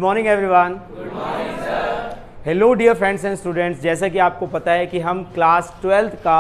Morning everyone. Hello dear friends and students, जैसा कि आपको पता है कि हम क्लास 12th का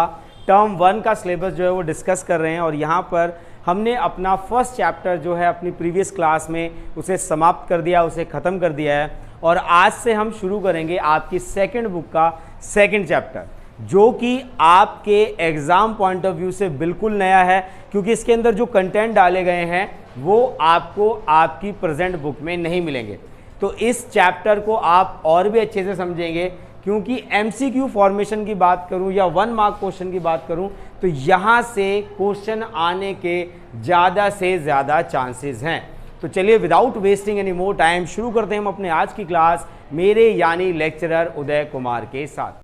टर्म 1 का सिलेबस जो है वो डिस्कस कर रहे हैं और यहाँ पर हमने अपना फर्स्ट चैप्टर जो है अपनी प्रीवियस क्लास में उसे समाप्त कर दिया, उसे ख़त्म कर दिया है और आज से हम शुरू करेंगे आपकी सेकंड बुक का सेकंड चैप्टर, जो कि आपके एग्ज़ाम पॉइंट ऑफ व्यू से बिल्कुल नया है, क्योंकि इसके अंदर जो कंटेंट डाले गए हैं वो आपको आपकी प्रेजेंट बुक में नहीं मिलेंगे। तो इस चैप्टर को आप और भी अच्छे से समझेंगे, क्योंकि एमसीक्यू फॉर्मेशन की बात करूं या 1 मार्क क्वेश्चन की बात करूं तो यहाँ से क्वेश्चन आने के ज़्यादा से ज़्यादा चांसेस हैं। तो चलिए without wasting any more time शुरू करते हैं हम अपने आज की क्लास मेरे यानी लेक्चरर उदय कुमार के साथ।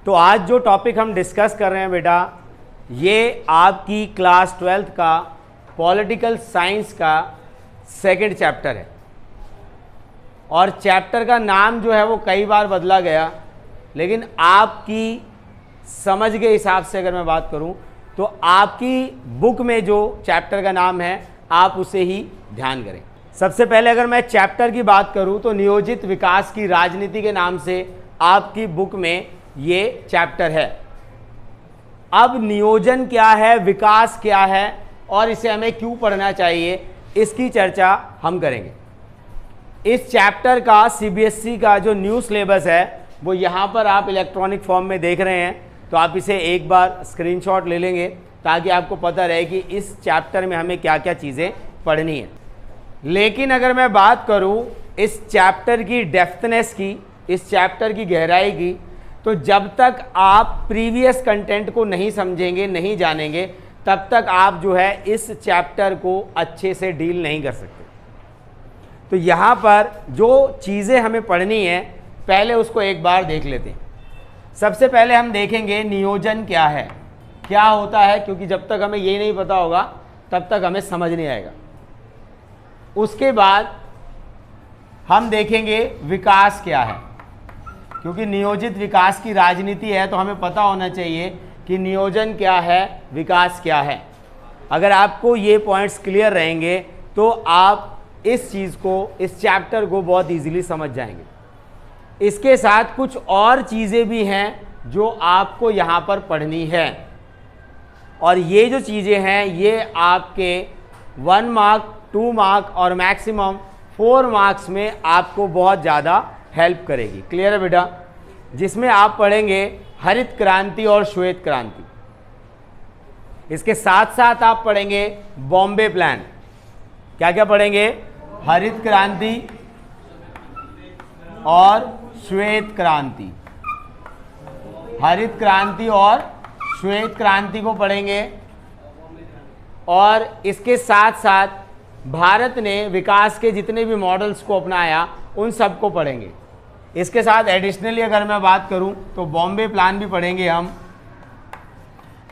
तो आज जो टॉपिक हम डिस्कस कर रहे हैं बेटा, ये आपकी क्लास 12th का पॉलिटिकल साइंस का सेकंड चैप्टर है और चैप्टर का नाम जो है वो कई बार बदला गया, लेकिन आपकी समझ के हिसाब से अगर मैं बात करूं तो आपकी बुक में जो चैप्टर का नाम है आप उसे ही ध्यान करें। सबसे पहले अगर मैं चैप्टर की बात करूं तो नियोजित विकास की राजनीति के नाम से आपकी बुक में ये चैप्टर है। अब नियोजन क्या है, विकास क्या है और इसे हमें क्यों पढ़ना चाहिए, इसकी चर्चा हम करेंगे। इस चैप्टर का सीबीएसई का जो न्यू सिलेबस है वो यहाँ पर आप इलेक्ट्रॉनिक फॉर्म में देख रहे हैं, तो आप इसे एक बार स्क्रीनशॉट ले लेंगे ताकि आपको पता रहे कि इस चैप्टर में हमें क्या क्या चीज़ें पढ़नी है। लेकिन अगर मैं बात करूँ इस चैप्टर की डेप्थनेस की, इस चैप्टर की गहराई की, तो जब तक आप प्रीवियस कंटेंट को नहीं समझेंगे, नहीं जानेंगे, तब तक आप जो है इस चैप्टर को अच्छे से डील नहीं कर सकते। तो यहाँ पर जो चीज़ें हमें पढ़नी है पहले उसको एक बार देख लेते हैं। सबसे पहले हम देखेंगे नियोजन क्या है, क्या होता है, क्योंकि जब तक हमें ये नहीं पता होगा तब तक हमें समझ नहीं आएगा। उसके बाद हम देखेंगे विकास क्या है, क्योंकि नियोजित विकास की राजनीति है तो हमें पता होना चाहिए कि नियोजन क्या है, विकास क्या है। अगर आपको ये पॉइंट्स क्लियर रहेंगे तो आप इस चीज़ को, इस चैप्टर को बहुत इजीली समझ जाएंगे। इसके साथ कुछ और चीज़ें भी हैं जो आपको यहाँ पर पढ़नी है और ये जो चीज़ें हैं ये आपके 1 मार्क, 2 मार्क और मैक्सिमम 4 मार्क्स में आपको बहुत ज़्यादा हेल्प करेगी। क्लियर है बेटा? जिसमें आप पढ़ेंगे हरित क्रांति और श्वेत क्रांति। इसके साथ साथ आप पढ़ेंगे बॉम्बे प्लान। क्या क्या पढ़ेंगे? हरित क्रांति और श्वेत क्रांति। हरित क्रांति और श्वेत क्रांति को पढ़ेंगे और इसके साथ साथ भारत ने विकास के जितने भी मॉडल्स को अपनाया उन सब को पढ़ेंगे। इसके साथ एडिशनली अगर मैं बात करूं तो बॉम्बे प्लान भी पढ़ेंगे हम।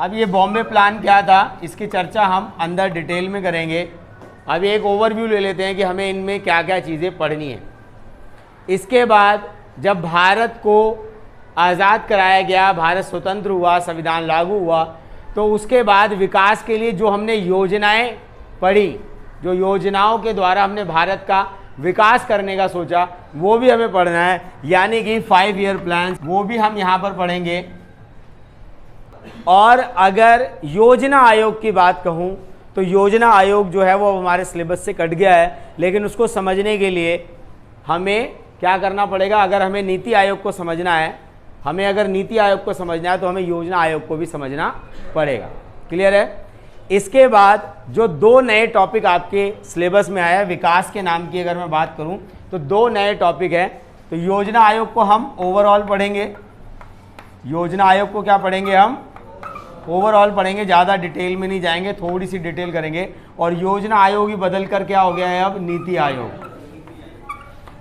अब ये बॉम्बे प्लान क्या था, इसकी चर्चा हम अंदर डिटेल में करेंगे। अब एक ओवरव्यू ले लेते हैं कि हमें इनमें क्या क्या चीज़ें पढ़नी है। इसके बाद जब भारत को आज़ाद कराया गया, भारत स्वतंत्र हुआ, संविधान लागू हुआ, तो उसके बाद विकास के लिए जो हमने योजनाएं पढ़ी, जो योजनाओं के द्वारा हमने भारत का विकास करने का सोचा, वो भी हमें पढ़ना है, यानी कि 5 ईयर प्लान, वो भी हम यहाँ पर पढ़ेंगे। और अगर योजना आयोग की बात कहूँ तो योजना आयोग जो है वो हमारे सिलेबस से कट गया है, लेकिन उसको समझने के लिए हमें क्या करना पड़ेगा? अगर हमें नीति आयोग को समझना है, हमें अगर नीति आयोग को समझना है तो हमें योजना आयोग को भी समझना पड़ेगा। क्लियर है? इसके बाद जो 2 नए टॉपिक आपके सिलेबस में आया है, विकास के नाम की अगर मैं बात करूं तो 2 नए टॉपिक हैं। तो योजना आयोग को हम ओवरऑल पढ़ेंगे। योजना आयोग को क्या पढ़ेंगे? हम ओवरऑल पढ़ेंगे, ज़्यादा डिटेल में नहीं जाएंगे, थोड़ी सी डिटेल करेंगे। और योजना आयोग ही बदल कर क्या हो गया है अब? नीति आयोग।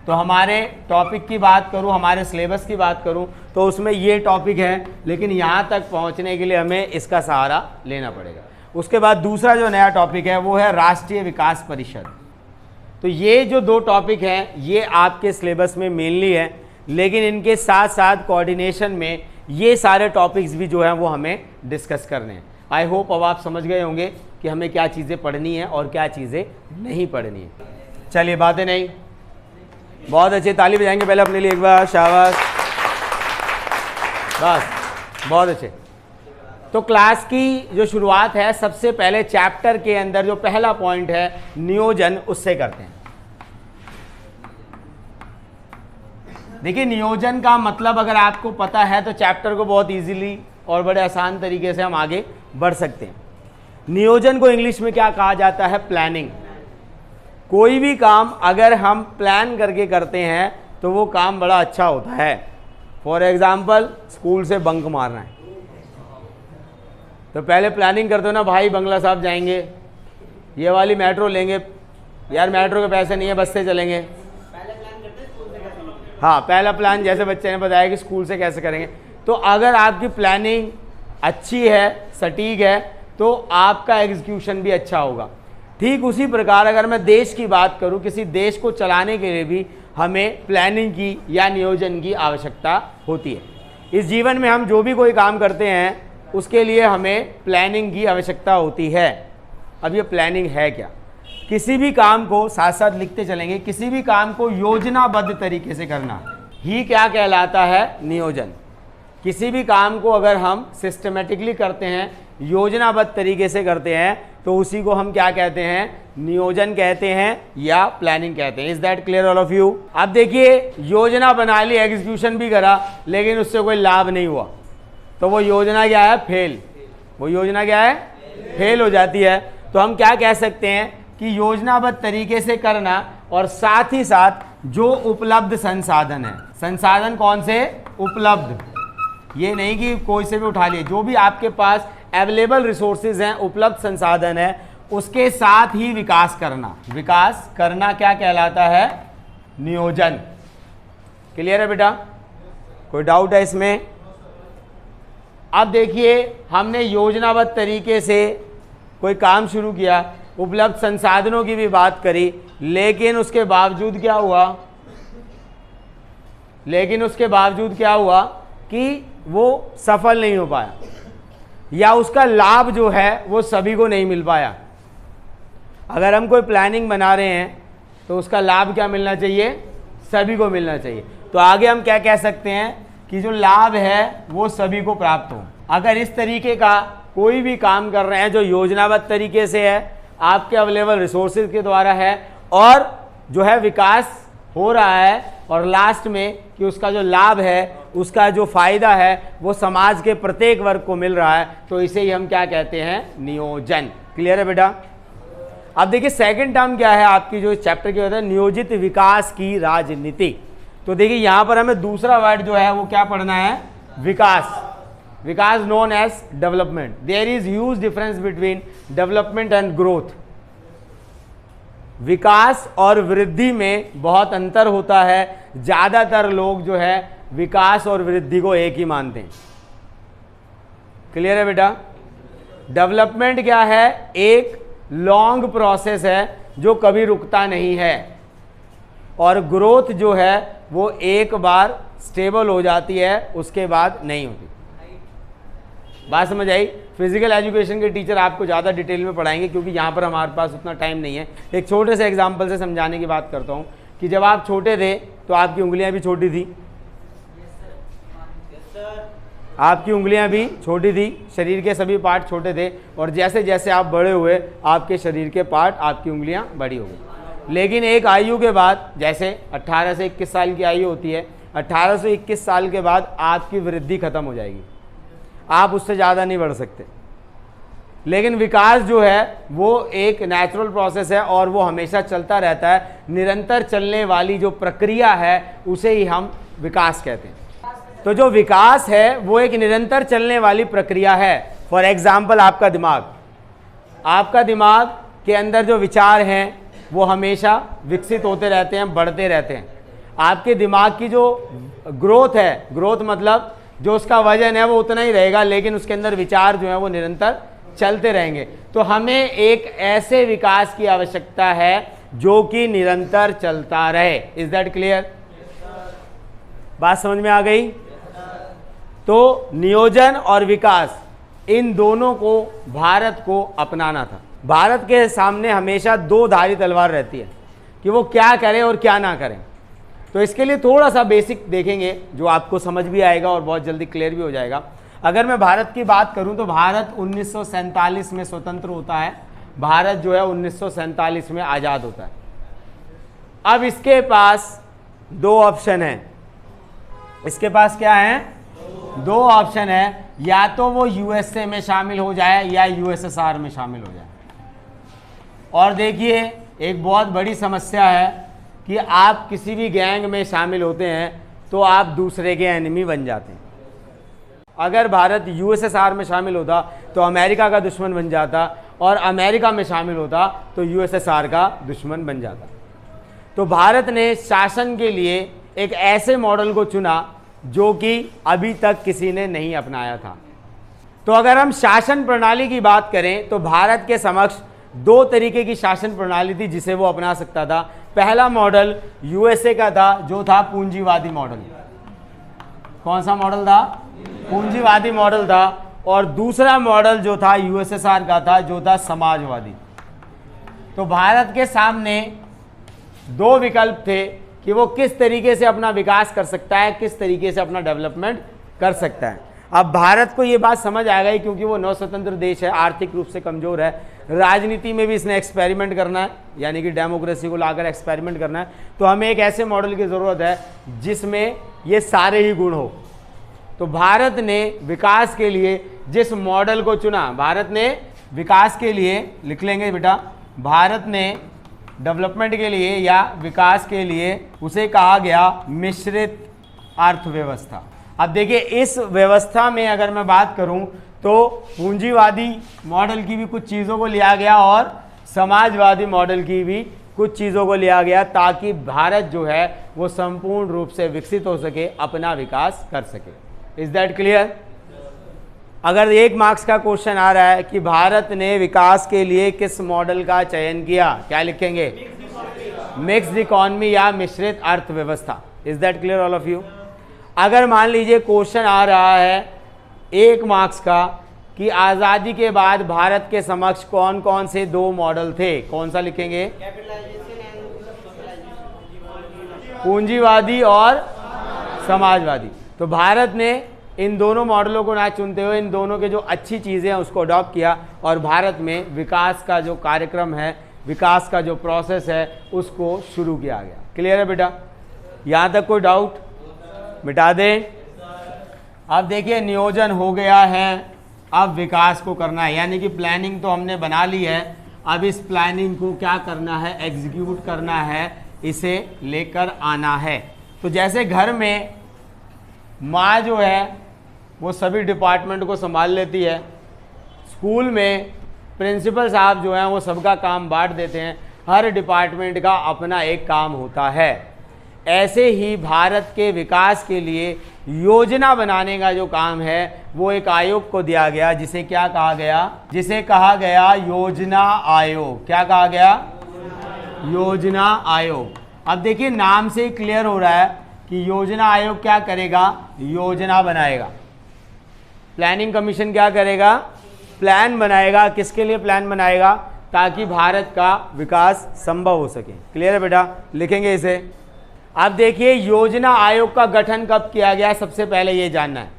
तो हमारे टॉपिक की बात करूं, हमारे सिलेबस की बात करूं तो उसमें ये टॉपिक है, लेकिन यहाँ तक पहुँचने के लिए हमें इसका सहारा लेना पड़ेगा। उसके बाद दूसरा जो नया टॉपिक है वो है राष्ट्रीय विकास परिषद। तो ये जो 2 टॉपिक हैं ये आपके सिलेबस में मेनली है, लेकिन इनके साथ साथ कोऑर्डिनेशन में ये सारे टॉपिक्स भी जो हैं वो हमें डिस्कस करने हैं। आई होप अब आप समझ गए होंगे कि हमें क्या चीज़ें पढ़नी है और क्या चीज़ें नहीं पढ़नी है। चलिए, बातें नहीं, बहुत अच्छे, ताली बजाएंगे पहले अपने लिए एक बार, शाबाश, बस, बहुत अच्छे। तो क्लास की जो शुरुआत है सबसे पहले चैप्टर के अंदर जो पहला पॉइंट है नियोजन, उससे करते हैं। देखिए, नियोजन का मतलब अगर आपको पता है तो चैप्टर को बहुत इजीली और बड़े आसान तरीके से हम आगे बढ़ सकते हैं। नियोजन को इंग्लिश में क्या कहा जाता है? प्लानिंग। कोई भी काम अगर हम प्लान करके करते हैं तो वो काम बड़ा अच्छा होता है। फॉर एग्जाम्पल, स्कूल से बंक मारना है तो पहले प्लानिंग करते हो ना, भाई बंगला साहब जाएंगे, ये वाली मेट्रो लेंगे, यार मेट्रो के पैसे नहीं है, बस से चलेंगे। हाँ, पहला प्लान जैसे बच्चे ने बताया कि स्कूल से कैसे करेंगे। तो अगर आपकी प्लानिंग अच्छी है, सटीक है, तो आपका एग्जीक्यूशन भी अच्छा होगा। ठीक उसी प्रकार अगर मैं देश की बात करूं, किसी देश को चलाने के लिए भी हमें प्लानिंग की या नियोजन की आवश्यकता होती है। इस जीवन में हम जो भी कोई काम करते हैं उसके लिए हमें प्लानिंग की आवश्यकता होती है। अब ये प्लानिंग है क्या? किसी भी काम को, साथ साथ लिखते चलेंगे, किसी भी काम को योजनाबद्ध तरीके से करना ही क्या कहलाता है? नियोजन। किसी भी काम को अगर हम सिस्टमेटिकली करते हैं, योजनाबद्ध तरीके से करते हैं, तो उसी को हम क्या कहते हैं? नियोजन कहते हैं या प्लानिंग कहते हैं। Is that clear all of you? अब देखिए, योजना बना ली, एग्जीक्यूशन भी करा, लेकिन उससे कोई लाभ नहीं हुआ, तो वो योजना क्या है? फेल। वो योजना क्या है? फेल हो जाती है। तो हम क्या कह सकते हैं कि योजनाबद्ध तरीके से करना और साथ ही साथ जो उपलब्ध संसाधन है, संसाधन कौन से? उपलब्ध, ये नहीं कि कोई से भी उठा लिए, जो भी आपके पास अवेलेबल रिसोर्सेज हैं, उपलब्ध संसाधन है, उसके साथ ही विकास करना। विकास करना क्या कहलाता है? नियोजन। क्लियर है बेटा? कोई डाउट है इसमें? अब देखिए, हमने योजनाबद्ध तरीके से कोई काम शुरू किया, उपलब्ध संसाधनों की भी बात करी, लेकिन उसके बावजूद क्या हुआ? कि वो सफल नहीं हो पाया या उसका लाभ जो है वो सभी को नहीं मिल पाया। अगर हम कोई प्लानिंग बना रहे हैं तो उसका लाभ क्या मिलना चाहिए? सभी को मिलना चाहिए। तो आगे हम क्या कह सकते हैं कि जो लाभ है वो सभी को प्राप्त हो। अगर इस तरीके का कोई भी काम कर रहे हैं जो योजनाबद्ध तरीके से है, आपके अवेलेबल रिसोर्सेज के द्वारा है, और जो है विकास हो रहा है, और लास्ट में कि उसका जो लाभ है, उसका जो फायदा है वो समाज के प्रत्येक वर्ग को मिल रहा है, तो इसे ही हम क्या कहते हैं? नियोजन। क्लियर है बेटा? अब देखिए, सेकंड टर्म क्या है आपकी जो इस चैप्टर की होता है? नियोजित विकास की राजनीति। तो देखिए, यहां पर हमें दूसरा वर्ड जो है वो क्या पढ़ना है? विकास। विकास known as development. There is huge difference between development and growth. विकास और वृद्धि में बहुत अंतर होता है। ज़्यादातर लोग जो है विकास और वृद्धि को एक ही मानते हैं। क्लियर है बेटा? डेवलपमेंट क्या है? एक लॉन्ग प्रोसेस है जो कभी रुकता नहीं है, और ग्रोथ जो है वो एक बार स्टेबल हो जाती है, उसके बाद नहीं होती। बात समझ आई? फिजिकल एजुकेशन के टीचर आपको ज़्यादा डिटेल में पढ़ाएंगे, क्योंकि यहाँ पर हमारे पास उतना टाइम नहीं है। एक छोटे से एग्जांपल से समझाने की बात करता हूँ कि जब आप छोटे थे तो आपकी उंगलियाँ भी छोटी थी। आपकी उंगलियाँ भी छोटी थी, शरीर के सभी पार्ट छोटे थे, और जैसे जैसे आप बड़े हुए आपके शरीर के पार्ट, आपकी उंगलियाँ बड़ी हो गई। लेकिन एक आयु के बाद, जैसे 18 से 21 साल की आयु होती है, 18 से 21 साल के बाद आपकी वृद्धि खत्म हो जाएगी, आप उससे ज़्यादा नहीं बढ़ सकते। लेकिन विकास जो है वो एक नेचुरल प्रोसेस है और वो हमेशा चलता रहता है। निरंतर चलने वाली जो प्रक्रिया है उसे ही हम विकास कहते हैं। तो जो विकास है वो एक निरंतर चलने वाली प्रक्रिया है। फॉर एग्जाम्पल, आपका दिमाग के अंदर जो विचार हैं वो हमेशा विकसित होते रहते हैं, बढ़ते रहते हैं। आपके दिमाग की जो ग्रोथ है, ग्रोथ मतलब जो उसका वजन है वो उतना ही रहेगा, लेकिन उसके अंदर विचार जो है वो निरंतर चलते रहेंगे। तो हमें एक ऐसे विकास की आवश्यकता है जो कि निरंतर चलता रहे। Is that clear? बात समझ में आ गई? तो नियोजन और विकास इन दोनों को भारत को अपनाना था। भारत के सामने हमेशा दो धारी तलवार रहती है कि वो क्या करे और क्या ना करें। तो इसके लिए थोड़ा सा बेसिक देखेंगे जो आपको समझ भी आएगा और बहुत जल्दी क्लियर भी हो जाएगा। अगर मैं भारत की बात करूं तो भारत 1947 में स्वतंत्र होता है। भारत जो है 1947 में आज़ाद होता है। अब इसके पास दो ऑप्शन हैं। इसके पास क्या है? दो ऑप्शन है, या तो वो यूएसए में शामिल हो जाए या यूएसएसआर में शामिल हो जाए। और देखिए एक बहुत बड़ी समस्या है कि आप किसी भी गैंग में शामिल होते हैं तो आप दूसरे के एनिमी बन जाते हैं। अगर भारत यूएसएसआर में शामिल होता तो अमेरिका का दुश्मन बन जाता, और अमेरिका में शामिल होता तो यूएसएसआर का दुश्मन बन जाता। तो भारत ने शासन के लिए एक ऐसे मॉडल को चुना जो कि अभी तक किसी ने नहीं अपनाया था। तो अगर हम शासन प्रणाली की बात करें तो भारत के समक्ष दो तरीके की शासन प्रणाली थी जिसे वो अपना सकता था। पहला मॉडल यूएसए का था जो था पूंजीवादी मॉडल। कौन सा मॉडल था? पूंजीवादी मॉडल था। और दूसरा मॉडल जो था यूएसएसआर का था जो था समाजवादी। तो भारत के सामने दो विकल्प थे कि वो किस तरीके से अपना विकास कर सकता है, किस तरीके से अपना डेवलपमेंट कर सकता है। अब भारत को ये बात समझ आ गई क्योंकि वो नवस्वतंत्र देश है, आर्थिक रूप से कमज़ोर है, राजनीति में भी इसने एक्सपेरिमेंट करना है, यानी कि डेमोक्रेसी को लाकर एक्सपेरिमेंट करना है। तो हमें एक ऐसे मॉडल की ज़रूरत है जिसमें ये सारे ही गुण हो। तो भारत ने विकास के लिए जिस मॉडल को चुना, भारत ने विकास के लिए, लिख लेंगे बेटा, भारत ने डेवलपमेंट के लिए या विकास के लिए उसे कहा गया मिश्रित अर्थव्यवस्था। अब देखिए इस व्यवस्था में अगर मैं बात करूं तो पूंजीवादी मॉडल की भी कुछ चीज़ों को लिया गया और समाजवादी मॉडल की भी कुछ चीज़ों को लिया गया ताकि भारत जो है वो संपूर्ण रूप से विकसित हो सके, अपना विकास कर सके। Is that clear? अगर 1 मार्क्स का क्वेश्चन आ रहा है कि भारत ने विकास के लिए किस मॉडल का चयन किया, क्या लिखेंगे? मिक्स्ड इकोनॉमी या मिश्रित अर्थव्यवस्था। Is that clear all of you? अगर मान लीजिए क्वेश्चन आ रहा है 1 मार्क्स का कि आज़ादी के बाद भारत के समक्ष कौन कौन से दो मॉडल थे, कौन सा लिखेंगे? पूंजीवादी और समाजवादी। तो भारत ने इन दोनों मॉडलों को ना चुनते हुए इन दोनों के जो अच्छी चीज़ें हैं उसको अडॉप्ट किया और भारत में विकास का जो कार्यक्रम है, विकास का जो प्रोसेस है उसको शुरू किया गया। क्लियर है बेटा? यहाँ तक कोई डाउट? मिटा दें। अब देखिए नियोजन हो गया है, अब विकास को करना है, यानी कि प्लानिंग तो हमने बना ली है। अब इस प्लानिंग को क्या करना है? एग्जीक्यूट करना है, इसे लेकर आना है। तो जैसे घर में माँ जो है वो सभी डिपार्टमेंट को संभाल लेती है, स्कूल में प्रिंसिपल साहब जो हैं वो सबका काम बांट देते हैं, हर डिपार्टमेंट का अपना एक काम होता है। ऐसे ही भारत के विकास के लिए योजना बनाने का जो काम है वो एक आयोग को दिया गया जिसे क्या कहा गया? जिसे कहा गया योजना आयोग। क्या कहा गया? योजना आयोग। अब देखिए नाम से ही क्लियर हो रहा है कि योजना आयोग क्या करेगा? योजना बनाएगा। प्लानिंग कमीशन क्या करेगा? प्लान बनाएगा। किसके लिए प्लान बनाएगा? ताकि भारत का विकास संभव हो सके। क्लियर है बेटा? लिखेंगे इसे। अब देखिए योजना आयोग का गठन कब किया गया, सबसे पहले ये जानना है।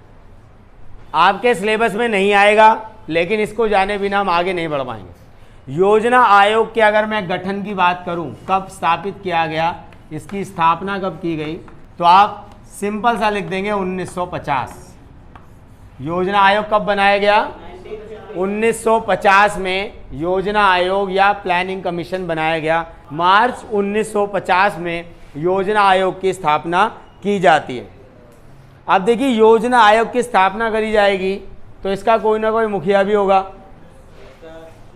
आपके सिलेबस में नहीं आएगा लेकिन इसको जाने बिना हम आगे नहीं बढ़ पाएंगे। योजना आयोग के अगर मैं गठन की बात करूं, कब स्थापित किया गया, इसकी स्थापना कब की गई, तो आप सिंपल सा लिख देंगे 1950। योजना आयोग कब बनाया गया? 1950 में योजना आयोग या प्लानिंग कमीशन बनाया गया। मार्च 1950 में योजना आयोग की स्थापना की जाती है। अब देखिए योजना आयोग की स्थापना करी जाएगी तो इसका कोई ना कोई मुखिया भी होगा।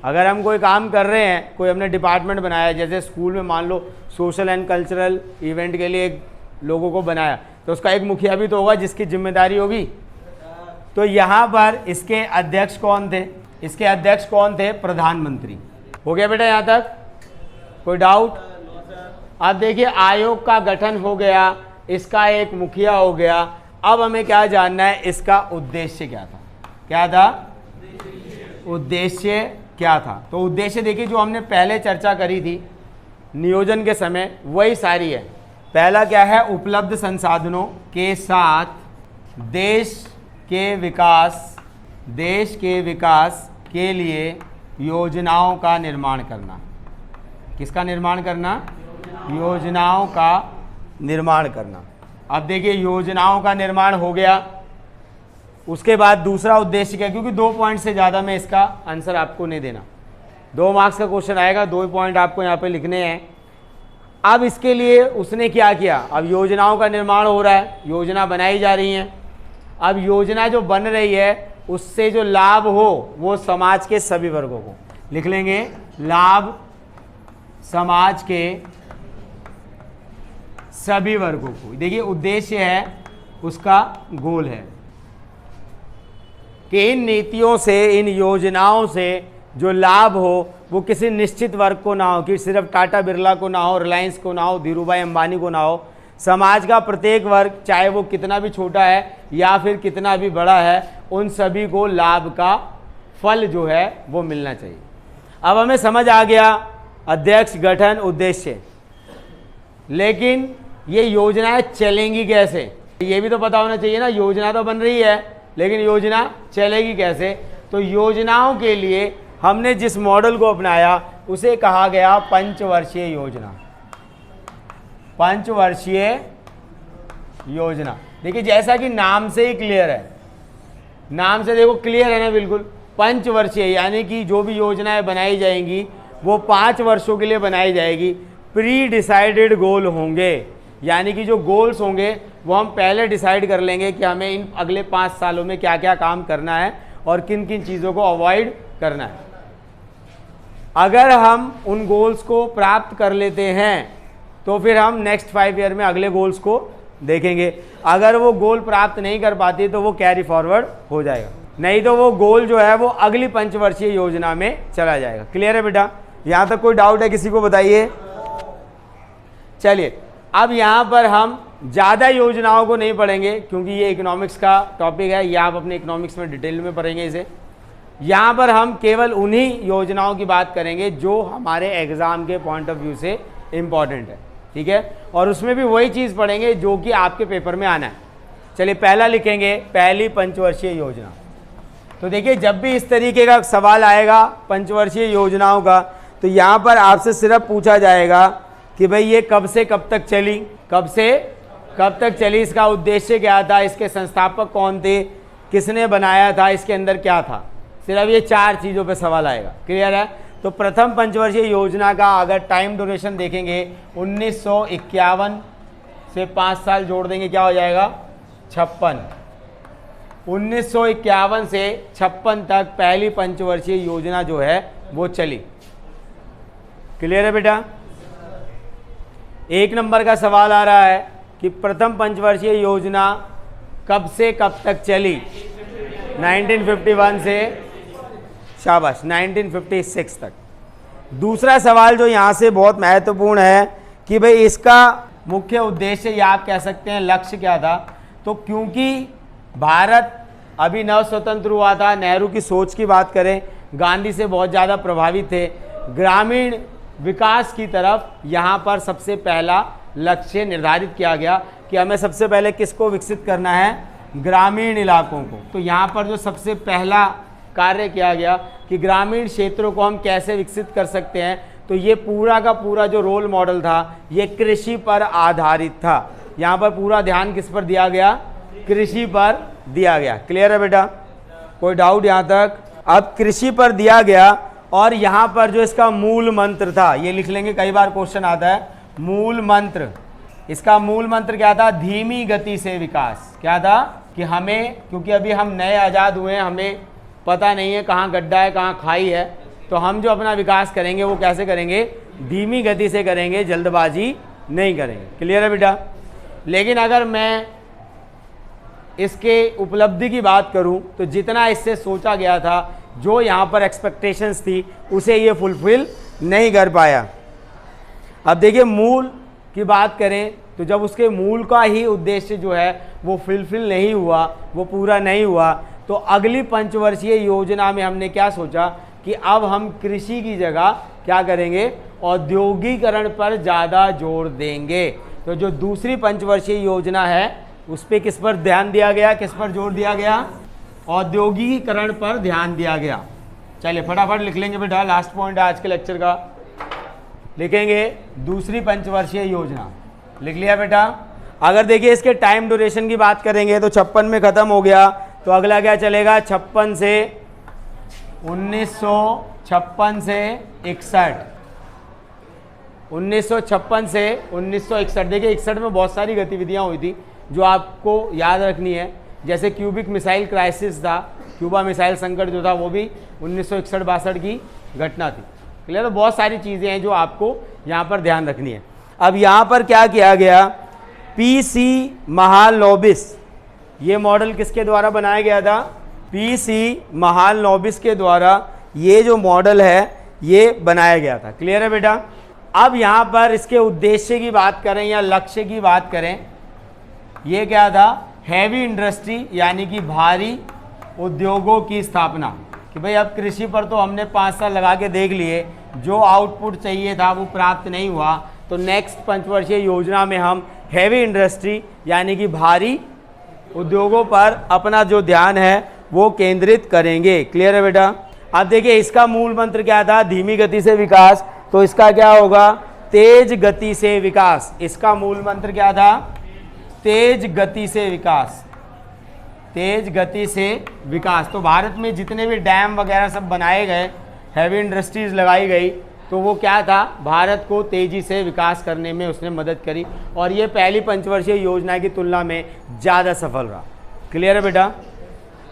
अगर हम कोई काम कर रहे हैं, कोई हमने डिपार्टमेंट बनाया, जैसे स्कूल में मान लो सोशल एंड कल्चरल इवेंट के लिए एक लोगों को बनाया, तो उसका एक मुखिया भी तो होगा जिसकी जिम्मेदारी होगी। तो यहाँ पर इसके अध्यक्ष कौन थे? इसके अध्यक्ष कौन थे? प्रधानमंत्री। हो गया बेटा यहाँ तक? कोई डाउट? अब देखिए आयोग का गठन हो गया, इसका एक मुखिया हो गया। अब हमें क्या जानना है, इसका उद्देश्य क्या था। क्या था उद्देश्य क्या था? तो उद्देश्य देखिए जो हमने पहले चर्चा करी थी नियोजन के समय, वही सारी है। पहला क्या है, उपलब्ध संसाधनों के साथ देश के विकास के लिए योजनाओं का निर्माण करना। किसका निर्माण करना? योजनाओं का निर्माण करना। अब देखिए योजनाओं का निर्माण हो गया, उसके बाद दूसरा उद्देश्य क्या, क्योंकि 2 पॉइंट से ज़्यादा में इसका आंसर आपको नहीं देना। 2 मार्क्स का क्वेश्चन आएगा, 2 पॉइंट आपको यहाँ पे लिखने हैं। अब इसके लिए उसने क्या किया, अब योजनाओं का निर्माण हो रहा है, योजना बनाई जा रही है। अब योजना जो बन रही है उससे जो लाभ हो वो समाज के सभी वर्गों को लिख लेंगे। लाभ समाज के सभी वर्गों को। देखिए उद्देश्य है, उसका गोल है कि इन नीतियों से, इन योजनाओं से जो लाभ हो वो किसी निश्चित वर्ग को ना हो, कि सिर्फ टाटा बिरला को ना हो, रिलायंस को ना हो, धीरूभाई अंबानी को ना हो। समाज का प्रत्येक वर्ग, चाहे वो कितना भी छोटा है या फिर कितना भी बड़ा है, उन सभी को लाभ का फल जो है वो मिलना चाहिए। अब हमें समझ आ गया अध्यक्ष, गठन, उद्देश्य, लेकिन ये योजनाएं चलेंगी कैसे, ये भी तो पता होना चाहिए ना। योजना तो बन रही है लेकिन योजना चलेगी कैसे? तो योजनाओं के लिए हमने जिस मॉडल को अपनाया उसे कहा गया पंचवर्षीय योजना। पंचवर्षीय योजना। देखिए जैसा कि नाम से ही क्लियर है, नाम से देखो क्लियर है ना बिल्कुल। पंचवर्षीय यानी कि जो भी योजनाएं बनाई जाएंगी वो 5 वर्षों के लिए बनाई जाएगी। प्री डिसाइडेड गोल होंगे, यानी कि जो गोल्स होंगे वो हम पहले डिसाइड कर लेंगे कि हमें इन अगले 5 सालों में क्या क्या काम करना है और किन किन चीज़ों को अवॉइड करना है। अगर हम उन गोल्स को प्राप्त कर लेते हैं तो फिर हम नेक्स्ट 5 ईयर में अगले गोल्स को देखेंगे। अगर वो गोल प्राप्त नहीं कर पाती तो वो कैरी फॉरवर्ड हो जाएगा, नहीं तो वो गोल जो है वो अगली पंचवर्षीय योजना में चला जाएगा। क्लियर है बेटा? यहाँ तक कोई डाउट है किसी को? बताइए। चलिए अब यहाँ पर हम ज़्यादा योजनाओं को नहीं पढ़ेंगे क्योंकि ये इकोनॉमिक्स का टॉपिक है, ये आप अपने इकोनॉमिक्स में डिटेल में पढ़ेंगे इसे। यहाँ पर हम केवल उन्हीं योजनाओं की बात करेंगे जो हमारे एग्ज़ाम के पॉइंट ऑफ व्यू से इम्पॉर्टेंट है, ठीक है? और उसमें भी वही चीज़ पढ़ेंगे जो कि आपके पेपर में आना है। चलिए पहला लिखेंगे, पहली पंचवर्षीय योजना। तो देखिए जब भी इस तरीके का सवाल आएगा पंचवर्षीय योजनाओं का, तो यहाँ पर आपसे सिर्फ पूछा जाएगा कि भाई ये कब से कब तक चली, कब से कब तक चली, इसका उद्देश्य क्या था, इसके संस्थापक कौन थे, किसने बनाया था, इसके अंदर क्या था। सिर्फ ये 4 चीज़ों पे सवाल आएगा। क्लियर है? तो प्रथम पंचवर्षीय योजना का अगर टाइम ड्यूरेशन देखेंगे 1951 से 5 साल जोड़ देंगे क्या हो जाएगा, 56। 1951 से 56 तक पहली पंचवर्षीय योजना जो है वो चली। क्लियर है बेटा? 1 नंबर का सवाल आ रहा है कि प्रथम पंचवर्षीय योजना कब से कब तक चली? 1951 से, शाबाश, 1956 तक। दूसरा सवाल जो यहाँ से बहुत महत्वपूर्ण है कि भाई इसका मुख्य उद्देश्य या आप कह सकते हैं लक्ष्य क्या था। तो क्योंकि भारत अभी नव स्वतंत्र हुआ था, नेहरू की सोच की बात करें, गांधी से बहुत ज़्यादा प्रभावित थे, ग्रामीण विकास की तरफ यहाँ पर सबसे पहला लक्ष्य निर्धारित किया गया कि हमें सबसे पहले किसको विकसित करना है, ग्रामीण इलाकों को। तो यहाँ पर जो सबसे पहला कार्य किया गया कि ग्रामीण क्षेत्रों को हम कैसे विकसित कर सकते हैं, तो ये पूरा का पूरा जो रोल मॉडल था ये कृषि पर आधारित था। यहाँ पर पूरा ध्यान किस पर दिया गया, कृषि पर दिया गया। क्लियर है बेटा? कोई डाउट यहाँ तक? अब कृषि पर दिया गया और यहाँ पर जो इसका मूल मंत्र था ये लिख लेंगे, कई बार क्वेश्चन आता है मूल मंत्र। इसका मूल मंत्र क्या था, धीमी गति से विकास। क्या था कि हमें, क्योंकि अभी हम नए आज़ाद हुए हैं, हमें पता नहीं है कहाँ गड्ढा है कहाँ खाई है, तो हम जो अपना विकास करेंगे वो कैसे करेंगे, धीमी गति से करेंगे, जल्दबाजी नहीं करेंगे। क्लियर है बेटा? लेकिन अगर मैं इसके उपलब्धि की बात करूं तो जितना इससे सोचा गया था, जो यहाँ पर एक्सपेक्टेशंस थी, उसे ये फुलफिल नहीं कर पाया। अब देखिए मूल की बात करें तो जब उसके मूल का ही उद्देश्य जो है वो फुलफिल नहीं हुआ, वो पूरा नहीं हुआ, तो अगली पंचवर्षीय योजना में हमने क्या सोचा कि अब हम कृषि की जगह क्या करेंगे, औद्योगिकरण पर ज़्यादा जोर देंगे। तो जो दूसरी पंचवर्षीय योजना है उस पर किस पर ध्यान दिया गया, किस पर जोर दिया गया, औद्योगिकरण पर ध्यान दिया गया। चलिए फटाफट लिख लेंगे बेटा, लास्ट पॉइंट है आज के लेक्चर का, लिखेंगे दूसरी पंचवर्षीय योजना। लिख लिया बेटा। अगर देखिए इसके टाइम ड्यूरेशन की बात करेंगे तो 56 में ख़त्म हो गया, तो अगला क्या चलेगा, 56 से 1956 से 61, 1956 से 1961। देखिए 61 में बहुत सारी गतिविधियां हुई थी जो आपको याद रखनी है, जैसे क्यूबिक मिसाइल क्राइसिस था, क्यूबा मिसाइल संकट जो था वो भी 1961-62 की घटना थी। क्लियर। तो बहुत सारी चीज़ें हैं जो आपको यहाँ पर ध्यान रखनी है। अब यहाँ पर क्या किया गया, पीसी महालनोबिस, ये मॉडल किसके द्वारा बनाया गया था, पीसी महालनोबिस के द्वारा ये जो मॉडल है ये बनाया गया था। क्लियर है बेटा। अब यहाँ पर इसके उद्देश्य की बात करें या लक्ष्य की बात करें, ये क्या था, हैवी इंडस्ट्री यानी कि भारी उद्योगों की स्थापना। कि भाई अब कृषि पर तो हमने 5 साल लगा के देख लिए, जो आउटपुट चाहिए था वो प्राप्त नहीं हुआ, तो नेक्स्ट पंचवर्षीय योजना में हम हैवी इंडस्ट्री यानी कि भारी उद्योगों पर अपना जो ध्यान है वो केंद्रित करेंगे। क्लियर है बेटा। अब देखिए इसका मूल मंत्र क्या था, धीमी गति से विकास, तो इसका क्या होगा, तेज गति से विकास। इसका मूल मंत्र क्या था, तेज गति से विकास, तेज गति से विकास। तो भारत में जितने भी डैम वगैरह सब बनाए गए, हैवी इंडस्ट्रीज लगाई गई, तो वो क्या था, भारत को तेजी से विकास करने में उसने मदद करी, और ये पहली पंचवर्षीय योजना की तुलना में ज़्यादा सफल रहा। क्लियर है बेटा।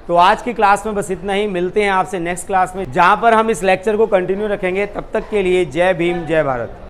तो आज की क्लास में बस इतना ही, मिलते हैं आपसे नेक्स्ट क्लास में जहाँ पर हम इस लेक्चर को कंटिन्यू रखेंगे। तब तक के लिए जय भीम जय भारत।